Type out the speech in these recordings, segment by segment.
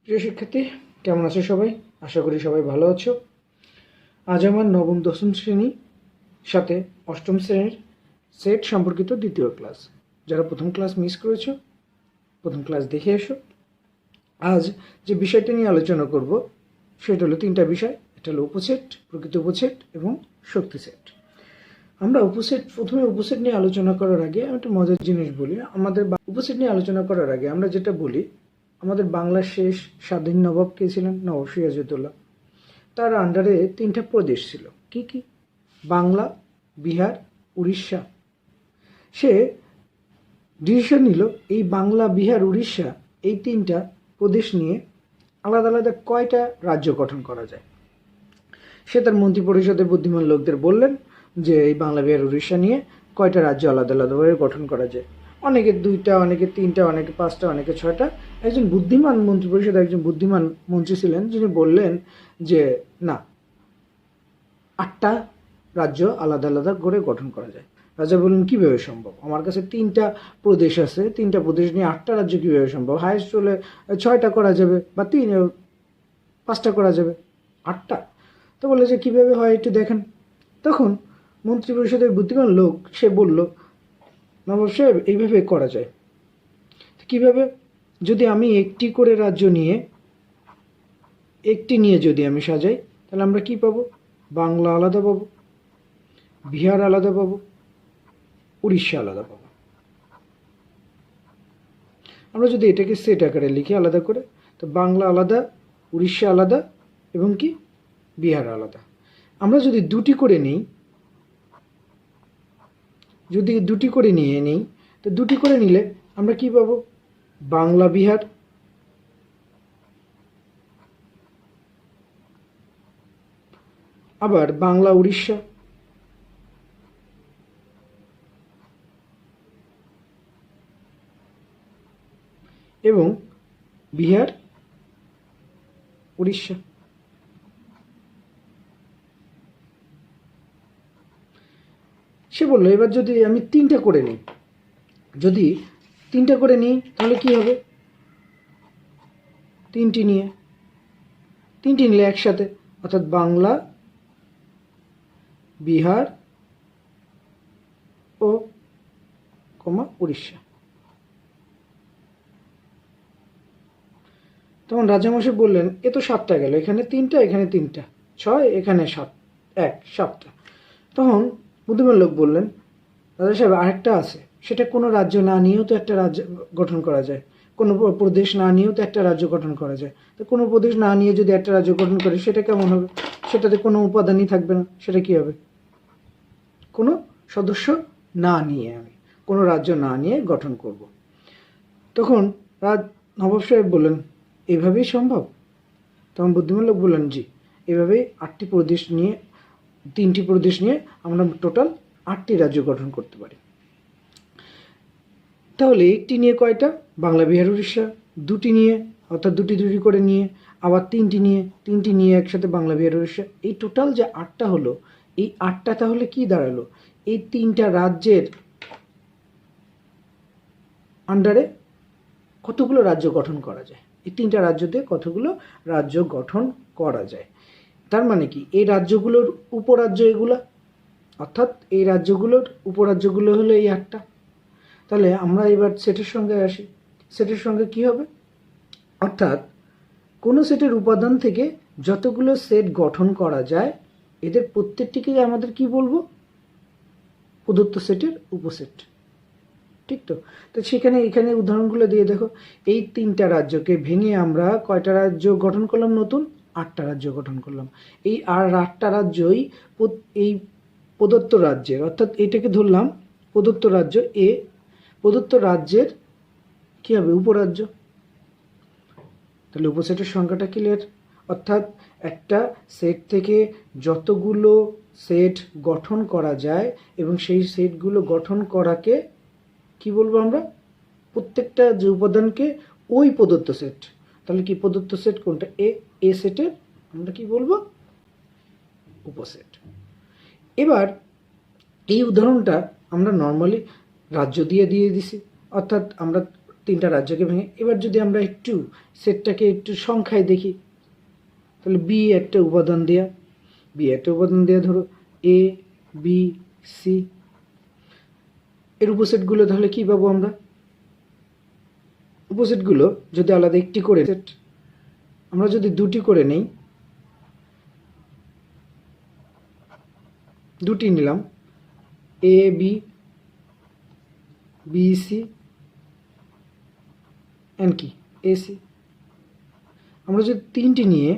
প্রিয় শিক্ষার্থী, কেমন আছো সবাই? আশা করি সবাই ভালো আছো। আজ আমার নবম দশম শ্রেণী সাথে অষ্টম শ্রেণীর সেট সম্পর্কিত দ্বিতীয় ক্লাস। যারা প্রথম ক্লাস মিস করেছো, প্রথম ক্লাস দেখে এসো। আজ যে বিষয়টি নিয়ে আলোচনা করব সেটা হলো তিনটা বিষয়। এটা হলো উপসেট, প্রকৃত উপসেট এবং শক্তি সেট। আমরা প্রথমে উপসেট নিয়ে আলোচনা করার আগে আমি একটা মজার জিনিস বলি। উপসেট নিয়ে আলোচনা করার আগে আমরা যেটা বলি, আমাদের বাংলার শেষ স্বাধীন নবাব কে ছিলেন? নবাব সিরাজউদ্দৌলা। তার আন্ডারে তিনটা প্রদেশ ছিল। কি কি? বাংলা, বিহার, উড়িষ্যা। সে ডিসিশন নিল এই বাংলা, বিহার, উড়িষ্যা এই তিনটা প্রদেশ নিয়ে আলাদা আলাদা কয়টা রাজ্য গঠন করা যায়। সে তার মন্ত্রী পরিষদের বুদ্ধিমান লোকদের বললেন যে এই বাংলা, বিহার, উড়িষ্যা নিয়ে কয়টা রাজ্য আলাদা আলাদাভাবে গঠন করা যায়। অনেকে দুইটা, অনেকে তিনটা, অনেকে পাঁচটা, অনেকে ছয়টা। একজন বুদ্ধিমান মন্ত্রী পরিষদ, একজন বুদ্ধিমান মন্ত্রী ছিলেন যিনি বললেন যে না, 8টা রাজ্য আলাদা আলাদা করে গঠন করা যায়। রাজা বললেন কীভাবে সম্ভব? আমার কাছে 3টা প্রদেশ আছে, 3টা প্রদেশ নিয়ে 8টা রাজ্য কীভাবে সম্ভব? হায়েস্ট হলে 6টা করা যাবে, বা 5টা করা যাবে, 8টা? তো বললে যে কীভাবে হয় একটু দেখেন। তখন মন্ত্রী পরিষদের বুদ্ধিমান লোক সে বলল, নবাব সাহেব এইভাবে করা যায়। কিভাবে? যদি আমি একটি করে রাজ্য নিয়ে যদি আমি সাজাই, তাহলে আমরা কি পাবো? বাংলা আলাদা পাবো, বিহার আলাদা পাবো, উড়িষ্যা আলাদা পাবো। আমরা যদি এটাকে সেট আকারে লিখি আলাদা করে, তো বাংলা আলাদা, উড়িষ্যা আলাদা এবং কি বিহার আলাদা। আমরা যদি দুটি করে নিই, তো দুটি করে নিলে আমরা কি পাবো? বাংলা বিহার, আবার বাংলা উড়িষ্যা, এবং বিহার উড়িষ্যা। সে বললো এবার যদি আমি 3টা করে নিই, তাহলে কি হবে? 3টি নিলে একসাথে, অর্থাৎ বাংলা, বিহার ও উড়িষ্যা। তখন রাজামশাই বললেন এ তো 7টা গেল, এখানে 3টা, এখানে 3টা, 6, এখানে 7টা। তখন বুদ্ধিমান লোক বললেন, রাজা সাহেব আরেকটা আছে, সেটা কোনো রাজ্য না নিয়েও তো একটা রাজ্য গঠন করা যায়, কোনো প্রদেশ না নিয়েও তো একটা রাজ্য গঠন করা যায়। তো কোনো প্রদেশ না নিয়ে যদি একটা রাজ্য গঠন করে সেটা কেমন হবে? সেটাতে কোনো উপাদানই থাকবে না, সেটা কি হবে? কোনো সদস্য না নিয়ে আমি কোনো রাজ্য না নিয়ে গঠন করব। তখন নবাব সাহেব বললেন এভাবেই সম্ভব? তখন বুদ্ধিমান লোক বললেন জি, এভাবেই 8টি প্রদেশ নিয়ে, 3টি প্রদেশ নিয়ে আমরা টোটাল 8টি রাজ্য গঠন করতে পারি। তাহলে একটি নিয়ে কয়টা? বাংলা, বিহার, উড়িষ্যা। দুটি নিয়ে, অর্থাৎ দুটি করে নিয়ে, আবার 3টি নিয়ে একসাথে বাংলা, বিহার, উড়িষ্যা। এই টোটাল যে 8টা হলো, এই 8টা তাহলে কি দাঁড়ালো? এই 3টা রাজ্যের আন্ডারে কতগুলো রাজ্য গঠন করা যায়? এই 3টা রাজ্যতে কতগুলো রাজ্য গঠন করা যায়? তার মানে কি এই রাজ্যগুলোর উপরাজ্য এগুলা, অর্থাৎ এই রাজ্যগুলোর উপরাজ্যগুলো হলো এই 8টা। তাহলে আমরা এবার সেটের সঙ্গে আসি। সেটের সঙ্গে কি হবে? অর্থাৎ কোনো সেটের উপাদান থেকে যতগুলো সেট গঠন করা যায়, এদের প্রত্যেকটিকে আমাদের কি বলবো? প্রদত্ত সেটের উপসেট। ঠিক তো? তো এখানে উদাহরণগুলো দিয়ে দেখো, এই 3টা রাজ্যকে ভেঙে আমরা কয়টা রাজ্য গঠন করলাম? নতুন 8টা রাজ্য গঠন করলাম। এই 8টা রাজ্যই এই প্রদত্ত রাজ্যের, অর্থাৎ এটাকে ধরলাম প্রদত্ত রাজ্য এ, প্রদত্ত রাজ্যের কি হবে? উপরাজ্য। তাহলে উপসেটের সংখ্যাটা ক্লিয়ার। অর্থাৎ একটা সেট থেকে যতগুলো সেট গঠন করা যায় এবং সেই সেটগুলো গঠন করাকে কি বলবো আমরা? প্রত্যেকটা যে উপাদানকে ওই প্রদত্ত সেট। তাহলে কি প্রদত্ত সেট কোনটা? এ সেটের আমরা কি বলবো? উপসেট। এবার এই উদাহরণটা আমরা নর্মালি রাজ্য দিয়ে দিছি, অর্থাৎ আমরা তিনটা রাজ্যকে ভেঙে। এবার যদি আমরা একটু সেটটাকে একটু সংখ্যায় দেখি, তাহলে বি একটা উপাদান দেওয়া, ধরো এ বি সি, এর উপসেটগুলো তাহলে কি পাবো আমরা? উপসেটগুলো যদি আলাদা একটি করে সেট, আমরা যদি দুটি করে নেই, দুটি নিলাম, A B B C and কি এ সি। আমরা যদি তিনটি নিয়ে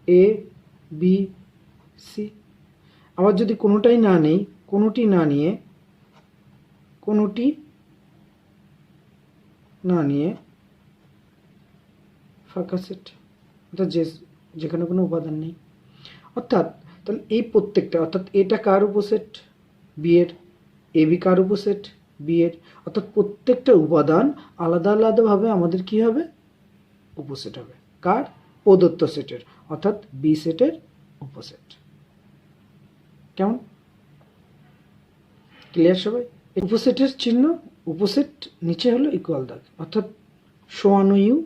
এ বি সি, আবার যদি কোনোটি না নিয়ে ফাঁকা সেট, অর্থাৎ যেখানে কোনো উপাদান নেই। অর্থাৎ তাহলে এই প্রত্যেকটা, অর্থাৎ এটা কার উপসেট? বি এর। এ বি কার উপসেট? বি এর। অর্থাৎ প্রত্যেকটা উপাদান আলাদা আলাদাভাবে আমাদের কি হবে? উপসেট হবে। কার? প্রদত্ত সেটের, অর্থাৎ বি সেটের উপসেট। কেমন? ক্লিয়ার সবাই? উপসেটের চিহ্ন, উপসেট নিচে হলো ইকুয়াল দাগ, অর্থাৎ সমান ইউ,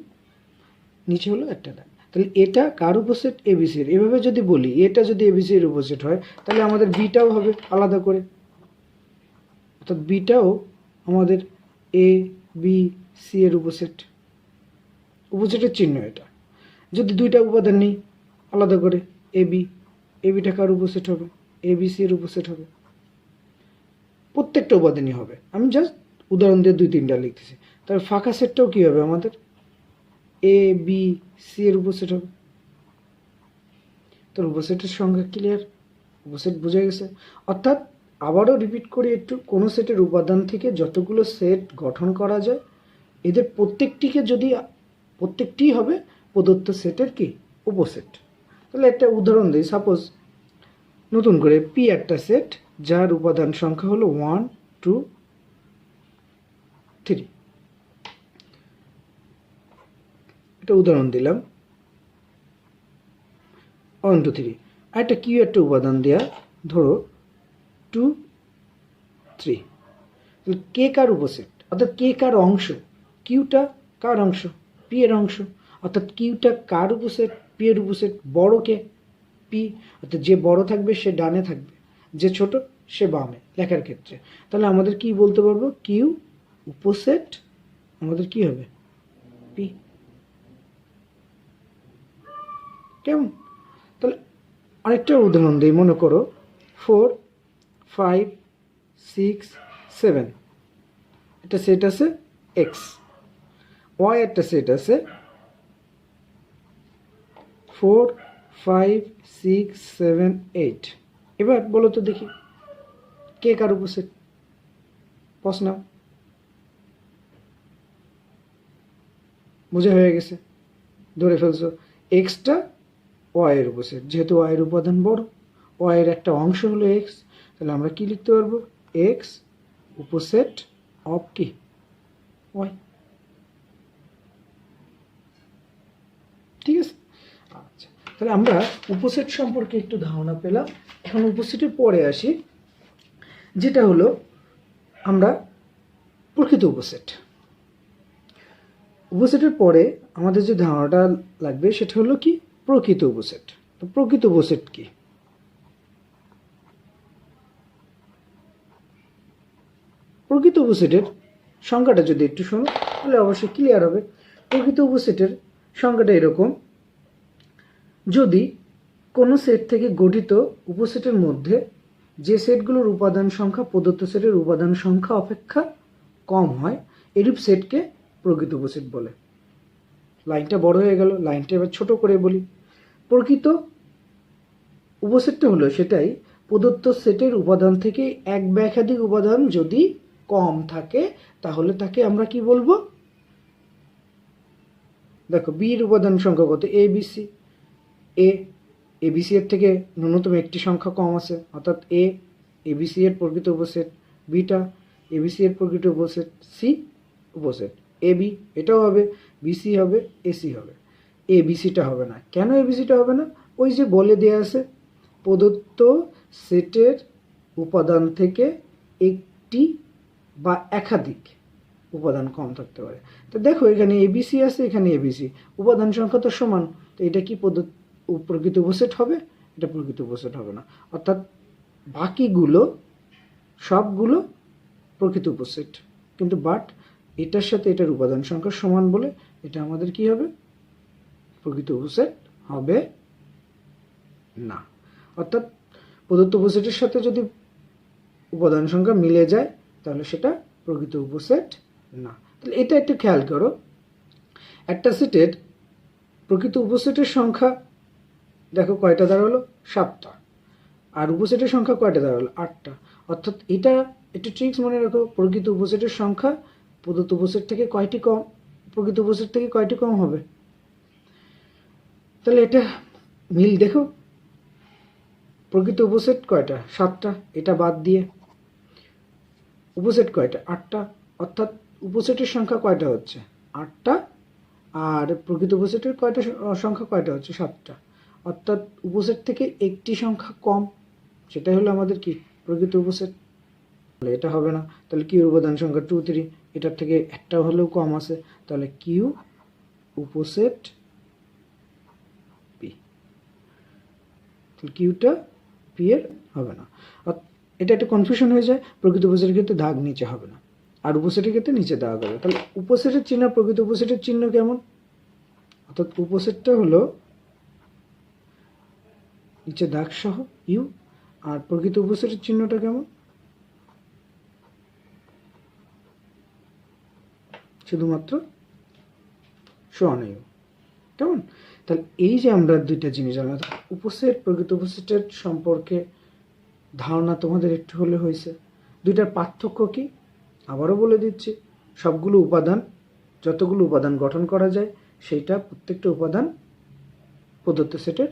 নিচে হলো একটা দাগ। তাহলে এটা কার উপসেট? এবিসির। এভাবে যদি বলি এটা যদি এবিসির উপসেট হয়, তাহলে আমাদের বিটাও হবে আলাদা করে, অর্থাৎ বিটাও আমাদের এ বি সি এর উপসেট। উপসেটের চিহ্ন এটা। যদি দুইটা উপাদান নেই আলাদা করে, এবিটা কার উপসেট হবে? এবিসি এর উপসেট হবে। প্রত্যেকটা উপাদানই হবে। আমি জাস্ট উদাহরণ দিয়ে 2-3টা লিখতেছি। তাহলে ফাঁকা সেটটাও কি হবে আমাদের? এ বি সি এর উপসেট হবে। তোর উপসেটের সংখ্যা ক্লিয়ার? উপসেট বুঝে গেছে? অর্থাৎ আবারও রিপিট করি একটু, কোনো সেটের উপাদান থেকে যতগুলো সেট গঠন করা যায়, এদের প্রত্যেকটি হবে প্রদত্ত সেটের কি? উপসেট। তাহলে একটা উদাহরণ দিই। সাপোজ নতুন করে পি একটা সেট যার উপাদান সংখ্যা হলো 1 2 3, এটা উদাহরণ দিলাম 1 2 3। আর একটা কিউ একটা উপাদান দেয়া, ধরো 2 3। কে কার উপসেট? অর্থাৎ কে কার অংশ? কিউটা কার অংশ? পি এর অংশ। অর্থাৎ কিউটা কার উপসেট? পি এর উপসেট। বড় কে? পি। অর্থাৎ যে বড় থাকবে সে ডানে থাকবে, যে ছোট সে বামে লেখার ক্ষেত্রে। তাহলে আমাদের কি বলতে পারবো? কিউ উপসেট আমাদের কি হবে? পি। কেমন? তাহলে আরেকটা উদাহরণ দিই। মনে করো 4 5 6 7 একটা সেট আছে এক্স, ওয়াই একটা সেট আছে 4 5 6 7 8। এবার বলো তো দেখি কে কার উপসেট? প্রশ্ন বোঝা হয়ে গেছে, ধরে ফেলছো এক্সটা ওয়াই এর উপসেট। যেহেতু ওয়াই এর উপাদান বড়, ওয়াই এর একটা অংশ হলো এক্স, তাহলে আমরা কি লিখতে পারবো? এক্স উপসেট অফ কি? ওয়াই। ঠিক আছে? আচ্ছা, তাহলে আমরা উপসেট সম্পর্কে একটু ধারণা পেলাম। এখন উপসেটের পরে আসি, যেটা হলো আমরা প্রকৃত উপসেট। উপসেটের পরে আমাদের যে ধারণাটা লাগবে সেটা হলো কি? প্রকৃত উপসেট। তো প্রকৃত উপসেট কি? প্রকৃত উপসেটের সংখ্যাটা যদি একটু শোনো তাহলে অবশ্যই ক্লিয়ার হবে। প্রকৃত উপসেটের সংখ্যাটা এরকম: যদি কোনো সেট থেকে গঠিত উপসেটের মধ্যে যে সেটগুলোর উপাদান সংখ্যা প্রদত্ত সেটের উপাদান সংখ্যা অপেক্ষা কম হয়, এরূপ সেটকে প্রকৃত উপসেট বলে। লাইনটা বড় হয়ে গেল, লাইনটা এবার ছোট করে বলি। প্রকৃত উপসেটটা হলো সেটাই, প্রদত্ত সেটের উপাদান থেকে এক বা একাধিক উপাদান যদি কম থাকে তাহলে তাকে আমরা কি বলবো? দেখো বি এর উপাদান সংখ্যা কত? এ বি সি। এবিসি এর থেকে ন্যূনতম একটি সংখ্যা কম আছে, অর্থাৎ এবিসি এর প্রকৃত উপসেট। বিটা এবিসি এর প্রকৃত উপসেট। সি উপসেট। এবি এটাও হবে, বিসি হবে, এসি হবে। এবিসিটা হবে না। কেন এবিসিটা হবে না? ওই যে বলে দেয়া আছে, প্রদত্ত সেটের উপাদান থেকে একটি বা একাধিক উপাদান কম থাকতে পারে। তো দেখো এখানে এবিসি আছে, এখানে এবিসি, উপাদান সংখ্যা তো সমান, তো এটা কি প্রকৃত উপসেট হবে? এটা প্রকৃত উপসেট হবে না, অর্থাৎ বাকিগুলো সবগুলো প্রকৃত উপসেট, কিন্তু বাট এটার সাথে এটার উপাদান সংখ্যা সমান বলে এটা আমাদের কি হবে? প্রকৃত উপসেট হবে না। অর্থাৎ প্রদত্ত উপসেটের সাথে যদি উপাদান সংখ্যা মিলে যায় তাহলে সেটা প্রকৃত উপসেট না। তাহলে এটা একটু খেয়াল করো, একটা সেটের প্রকৃত উপসেটের সংখ্যা দেখো কয়টা দাঁড়ালো? 7টা। আর উপসেটের সংখ্যা কয়টা দাঁড়ালো? 8টা। অর্থাৎ এটা একটু ট্রিক্স মনে রাখো, প্রকৃত উপসেটের সংখ্যা প্রদত্ত উপসেট থেকে কয়টি কম, প্রকৃত উপসেট থেকে কয়টি কম হবে? তাহলে এটা মিল দেখো, প্রকৃত উপসেট কয়টা? 7টা, এটা বাদ দিয়ে উপসেট কয়টা? 8টা। অর্থাৎ উপসেটের সংখ্যা কয়টা হচ্ছে? 8টা। আর প্রকৃত উপসেটের সংখ্যা কয়টা হচ্ছে? 7টা। অর্থাৎ উপসেট থেকে একটি সংখ্যা কম, সেটাই হলো আমাদের কি? প্রকৃত উপসেট। তাহলে এটা হবে না। তাহলে কিউ উপাদান সংখ্যা 2 3, এটার থেকে একটা হলেও কম আছে, তাহলে কিউ উপসেট পি। তাহলে কিউটা পি এর হবে না। এটা একটা কনফিউশন হয়ে যায়, প্রকৃত উপসেটের ক্ষেত্রে দাগ নিচে হবে না, আর উপসেটের ক্ষেত্রে নিচে দাগ হবে। তাহলে উপসেটের চিহ্ন, প্রকৃত উপসেটের চিহ্ন কেমন? অর্থাৎ উপসেটটা হলো নিচে দাগ সহ ইউ, আর প্রকৃত উপসেটের চিহ্নটা কেমন? শুধুমাত্র সমান ইউ। কেমন? তাহলে এই যে আমরা দুইটা জিনিস জানলাম, উপসেট প্রকৃত উপসেটের সম্পর্কে ধারণা তোমাদের একটু হলে হয়েছে। দুইটার পার্থক্য কি আবারও বলে দিচ্ছি। সবগুলো উপাদান, যতগুলো উপাদান গঠন করা যায় সেইটা প্রত্যেকটা উপাদান প্রদত্ত সেটের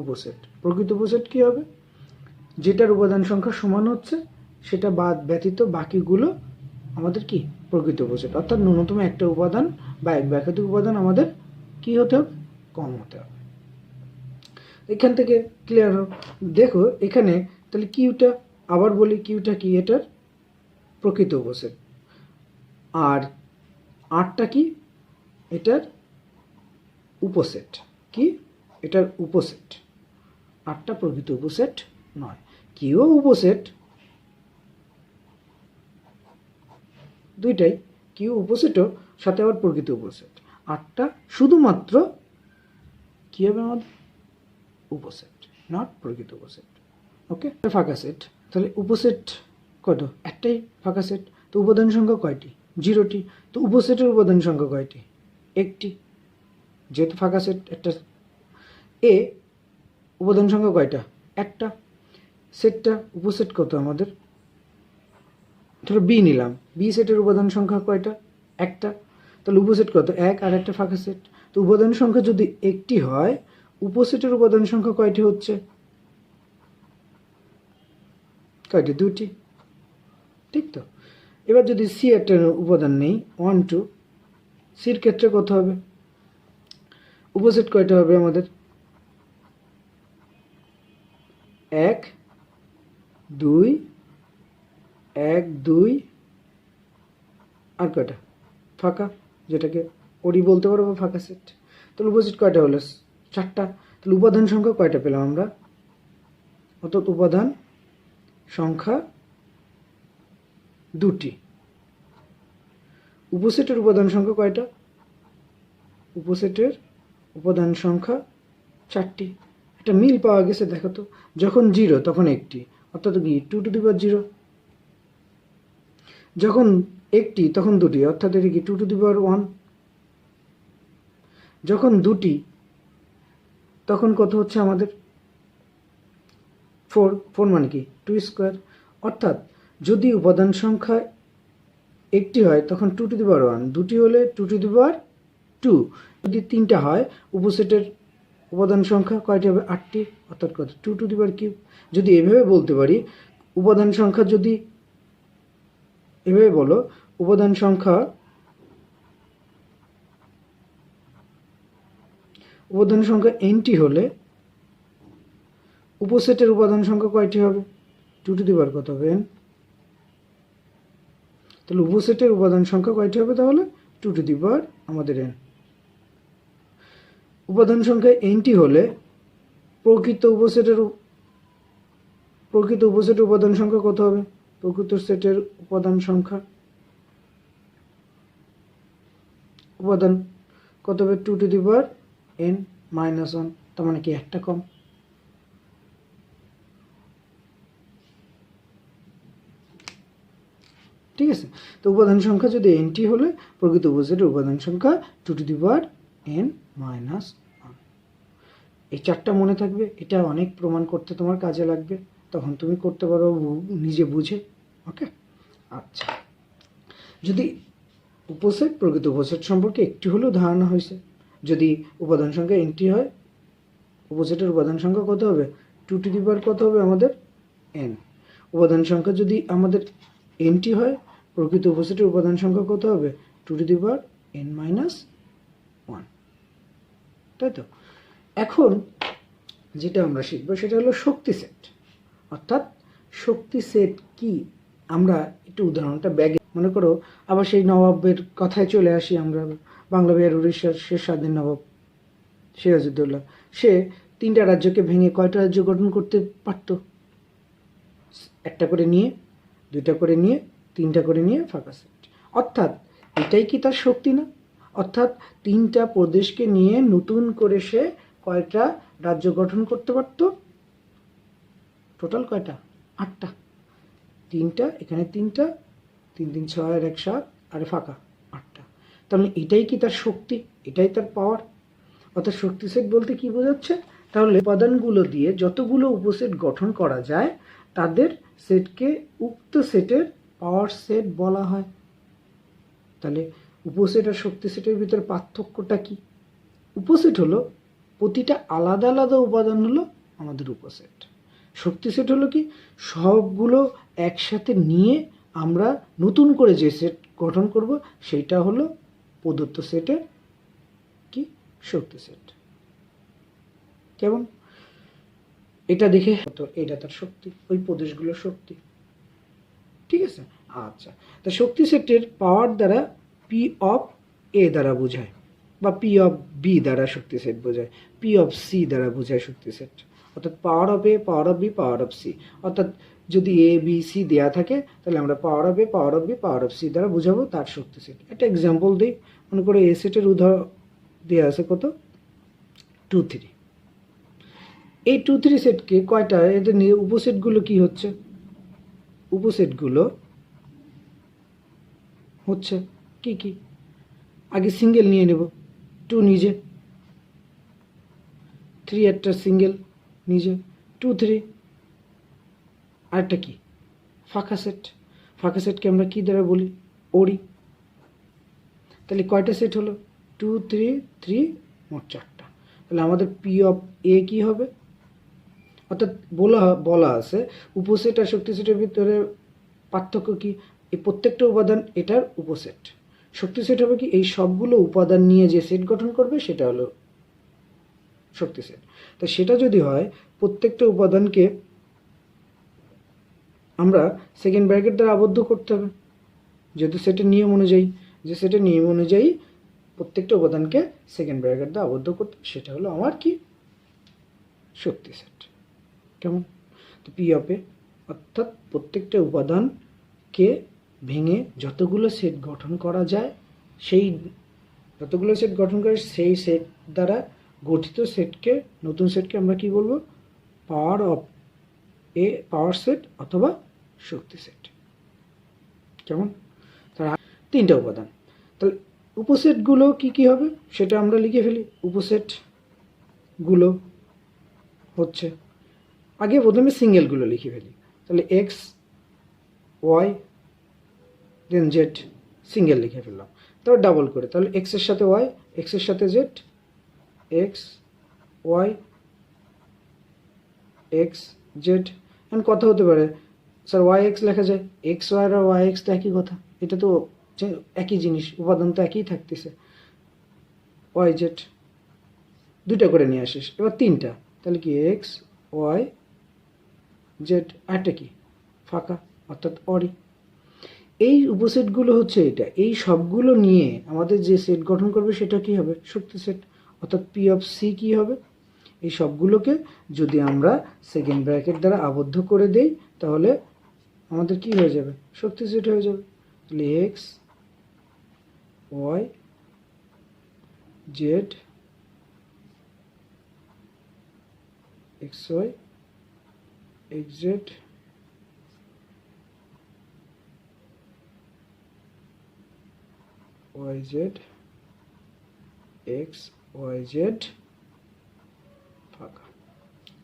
উপসেট। প্রকৃত উপসেট কি হবে? যেটার উপাদান সংখ্যা সমান হচ্ছে সেটা বাদ ব্যতীত বাকিগুলো আমাদের কি? প্রকৃত উপসেট। অর্থাৎ ন্যূনতম একটা উপাদান বা এক বা একাধিক উপাদান আমাদের কি হতে হবে? কম হতে হবে। এখান থেকে ক্লিয়ার হোক। দেখো এখানে তাহলে কিউটা, আবার বলি কিউটা কি? এটার প্রকৃত উপসেট। আর 8টা কি? এটার উপসেট। কি? এটার উপসেট। 8টা প্রকৃত উপসেট নয়। কিউ উপসেট, দুইটাই, কিউ উপসেটও সাথে আবার প্রকৃত উপসেট। 8টা শুধুমাত্র কি হবে আমাদের? উপসেট, নট প্রকৃত উপসেট। ওকে, ফাঁকা সেট। তাহলে উপসেট কত? একটাই ফাঁকা সেট। তো উপাদান সংখ্যা কয়টি? 0টি। তো উপসেটের উপাদান সংখ্যা কয়টি? 1টি। যেহেতু ফাঁকা সেট, একটা এ উপাদান সংখ্যা কয়টা? 1টা। সেটটা উপসেট কত আমাদের? ধরো বি নিলাম, বি সেটের উপাদান সংখ্যা কয়টা? 1টা। তাহলে উপসেট কত? 1 আর একটা ফাঁকা সেট। তো উপাদান সংখ্যা যদি 1টি হয়, উপসেটের উপাদান সংখ্যা কয়টি হচ্ছে? কয়টি? 2টি। ঠিক তো? এবার যদি সি একটা উপাদান নেই, 1 2, সির ক্ষেত্রে কত হবে? উপসেট কয়টা হবে আমাদের? 1 2, 1 2 আর কয়টা? ফাঁকা, যেটাকে ওডি বলতে পারো বা ফাঁকা সেট। তাহলে উপসেট কয়টা হলো? 4টা। তাহলে উপাদান সংখ্যা কয়টা পেলাম আমরা? অর্থাৎ উপাদান সংখ্যা 2টি। উপসেটের উপাদান সংখ্যা কয়টা? উপসেটের উপাদান সংখ্যা 4টি। একটা মিল পাওয়া গেছে, দেখো তো। যখন 0 তখন 1টি, অর্থাৎ কি? 2 টু দি পাওয়ার 0। যখন 1টি তখন 2টি, অর্থাৎ এটা কি? 2 টু দি পাওয়ার 1। যখন 2টি তখন কত হচ্ছে আমাদের? 4। 4 মানে কি? 2 স্কোয়ার। অর্থাৎ যদি উপাদান সংখ্যা 1টি হয় তখন 2 টু দি পাওয়ার 1, 2টি হলে 2 টু দি পাওয়ার 2। যদি 3টা হয়, উপসেটের উপাদান সংখ্যা কয়টি হবে? 8টি, অর্থাৎ কত? 2 টু দি পাওয়ার কিউব। যদি এভাবে বলতে পারি, উপাদান সংখ্যা যদি এভাবে বলো, উপাদান সংখ্যা nটি হলে উপসেটের উপাদান সংখ্যা কয়টি হবে? 2 টু দি পাওয়ার কত হবে? n। তাহলে উপসেটের উপাদান সংখ্যা কয়টি হবে তাহলে? 2 টু দি পাওয়ার আমাদের n। উপাদান সংখ্যা nটি হলে প্রকৃত উপসেটের উপাদান সংখ্যা কত হবে? প্রকৃত সেটের উপাদান সংখ্যা কত হবে? 2 to the power n minus 1, তার মানে কি একটা কম। ঠিক আছে, তো উপাদান সংখ্যা যদি nটি হলে প্রকৃত উপসেটের উপাদান সংখ্যা 2 to the power n minus 1। এই চারটা মনে থাকবে, এটা অনেক প্রমাণ করতে তোমার কাজে লাগবে, তখন তুমি করতে পারো নিজে বুঝে। ওকে, আচ্ছা, যদি উপসেট প্রকৃত উপসেট সম্পর্কে একটি হলেও ধারণা হয়েছে, যদি উপাদান সংখ্যা nটি হয়, উপসেটের উপাদান সংখ্যা কত হবে? 2 টু দি পাওয়ার কত হবে আমাদের? n। উপাদান সংখ্যা যদি আমাদের nটি হয়, প্রকৃত উপসেটের উপাদান সংখ্যা কত হবে? 2 to the power n minus 1, তাই তো? এখন যেটা আমরা শিখবো সেটা হলো শক্তি সেট। অর্থাৎ শক্তি সেট কি, আমরা একটু উদাহরণটা ব্যাগে মনে করো, আবার সেই নবাবের কথায় চলে আসি আমরা। বাংলা বিহার উড়িষ্যার শেষ স্বাধীন নবাব সিরাজউদ্দৌলা, সে 3টা রাজ্যকে ভেঙে কয়টা রাজ্য গঠন করতে পারত? 1টা করে নিয়ে, 2টা করে নিয়ে, 3টা করে নিয়ে ফাঁকা সেট। অর্থাৎ এটাই কি তার শক্তি না? অর্থাৎ 3টা প্রদেশকে নিয়ে নতুন করে সে কয়টা রাজ্য গঠন করতে পারত? টোটাল কয়টা? 8টা। 3টা এখানে, 3টা, 3 3 6 আর 1 7, আর ফাঁকা 8টা। তাহলে এটাই কি তার শক্তি? এটাই তার পাওয়ার? অর্থাৎ শক্তি সেট বলতে কি বোঝাচ্ছে? তাহলে উপাদানগুলো দিয়ে যতগুলো উপসেট গঠন করা যায় তাদের সেটকে উক্ত সেটের পাওয়ার সেট বলা হয়। তাহলে উপসেট আর শক্তি সেটের ভিতরে পার্থক্যটা কি? উপসেট হলো প্রতিটা আলাদা আলাদা উপাদান হলো আমাদের উপসেট। শক্তি সেট হলো কি? সবগুলো একসাথে নিয়ে আমরা নতুন করে যে সেট গঠন করব সেইটা হলো প্রদত্ত সেটের কি? শক্তি সেট। কেমন? এটা দেখে তো এটা তার শক্তি, ওই প্রদেশগুলোর শক্তি। ঠিক আছে, আচ্ছা, তা শক্তি সেটের পাওয়ার দ্বারা পি অফ এ দ্বারা বোঝায়, বা পি অফ বি দ্বারা শক্তি সেট বোঝায়, পি অফ সি দ্বারা বোঝায় শক্তি সেট। অর্থাৎ power of A, power of B, power of C. অর্থাৎ যদি এ বি সি দেওয়া থাকে তাহলে আমরা power of A, power of B, power of C দ্বারা বোঝাবো তার শক্তি সেট। একটা এক্সাম্পল দিই, মনে করে এ সেটের উদাহরণ দেওয়া আছে কত? 2 3। এই 2 3 সেটকে কয়টা, এদের নিয়ে উপসেটগুলো কি হচ্ছে? উপসেটগুলো হচ্ছে কি কি? আগে সিঙ্গেল নিয়ে নেব, 2 নিজে, 3 একটা সিঙ্গেল নিজে, 2 3। আরেকটা কি? ফাঁকা সেট। ফাঁকা সেটকে আমরা কি দ্বারা বলি? ওরি। তাহলে কয়টা সেট হলো? 2 3 3, মোট 4টা। তাহলে আমাদের পি অফ এ কি হবে? অর্থাৎ বলা আছে উপসেট আর শক্তি সেটের ভিতরে পার্থক্য কি? এই প্রত্যেকটা উপাদান এটার উপসেট। শক্তি সেট হবে কি? এই সবগুলো উপাদান নিয়ে যে সেট গঠন করবে সেটা হলো শক্তি সেট। তো সেটা যদি হয়, প্রত্যেকটা উপাদানকে আমরা সেকেন্ড ব্র্যাকেট দ্বারা আবদ্ধ করতে হবে, যেহেতু সেটের নিয়ম অনুযায়ী, যে সেটের নিয়ম অনুযায়ী প্রত্যেকটা উপাদানকে সেকেন্ড ব্র্যাকেট দ্বারা আবদ্ধ করতে, সেটা হলো আমার কি? শক্তি সেট। কেমন? তো পি অফ এ অর্থাৎ প্রত্যেকটা উপাদানকে ভেঙে যতগুলো সেট গঠন করা যায়, সেই যতগুলো সেট গঠন করে সেই সেট দ্বারা গঠিত সেটকে, নতুন সেটকে আমরা কি বলবো? পাওয়ার অফ এ, পাওয়ার সেট অথবা শক্তি সেট। কেমন? তার 3টা উপাদান। তাহলে উপসেটগুলো কি কি হবে সেটা আমরা লিখে ফেলি। উপসেটগুলো হচ্ছে, আগে প্রথমে সিঙ্গেলগুলো লিখে ফেলি। তাহলে এক্স ওয়াই দেন জেড, সিঙ্গেল লিখে ফেললাম। তারপর ডাবল করে, তাহলে এক্সের সাথে ওয়াই, এক্সের সাথে Z, X Y X Z. এখন কথা হতে পারে, স্যার ওয়াই এক্স লেখা যায়, এক্স ওয়াই আর ওয়াই এক্স তো একই কথা, এটা তো একই জিনিস, উপাদান তো একই থাকতেছে। ওয়াই জেড 2টা করে নিয়ে আসিস, এবার 3টা, তাহলে কি? X Y Z. আরটা কি? ফাঁকা, অর্থাৎ অরি। এই উপসেটগুলো হচ্ছে এটা, এই সবগুলো নিয়ে আমাদের যে সেট গঠন করবে সেটা কি হবে? শক্তি সেট। অর্থাৎ পি অফ সি কি হবে? এই সবগুলোকে যদি আমরা সেকেন্ড ব্র্যাকেট দ্বারা আবদ্ধ করে দেই তাহলে আমাদের কি হয়ে যাবে? শক্তি সেট হয়ে যাবে। তাহলে X Y Z X Y X Z Y Z X Y Z ফাঁকা।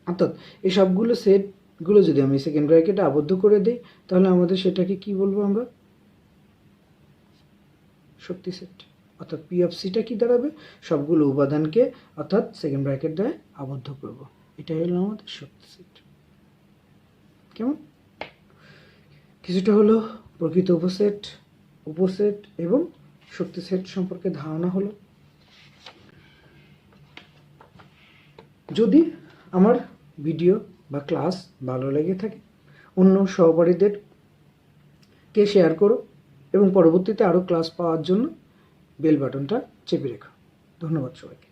অর্থাৎ এই সবগুলো সেটগুলো যদি আমি সেকেন্ড ব্র্যাকেটে আবদ্ধ করে দিই তাহলে আমাদের সেটাকে কি বলবো আমরা? শক্তি সেট। অর্থাৎ পি অফ সিটা কি দাঁড়াবে? সবগুলো উপাদানকে অর্থাৎ সেকেন্ড ব্র্যাকেট দ্বারা আবদ্ধ করব। এটাই হলো আমাদের শক্তি সেট। কেমন? কিছুটা হলো প্রকৃত উপসেট এবং শক্তি সেট সম্পর্কে ধারণা হলো। যদি আমার ভিডিও বা ক্লাস ভালো লেগে থাকে অন্য সহপাঠীদেরকে শেয়ার করো এবং পরবর্তীতে আরও ক্লাস পাওয়ার জন্য বেল বাটনটা চেপে রেখো। ধন্যবাদ সবাইকে।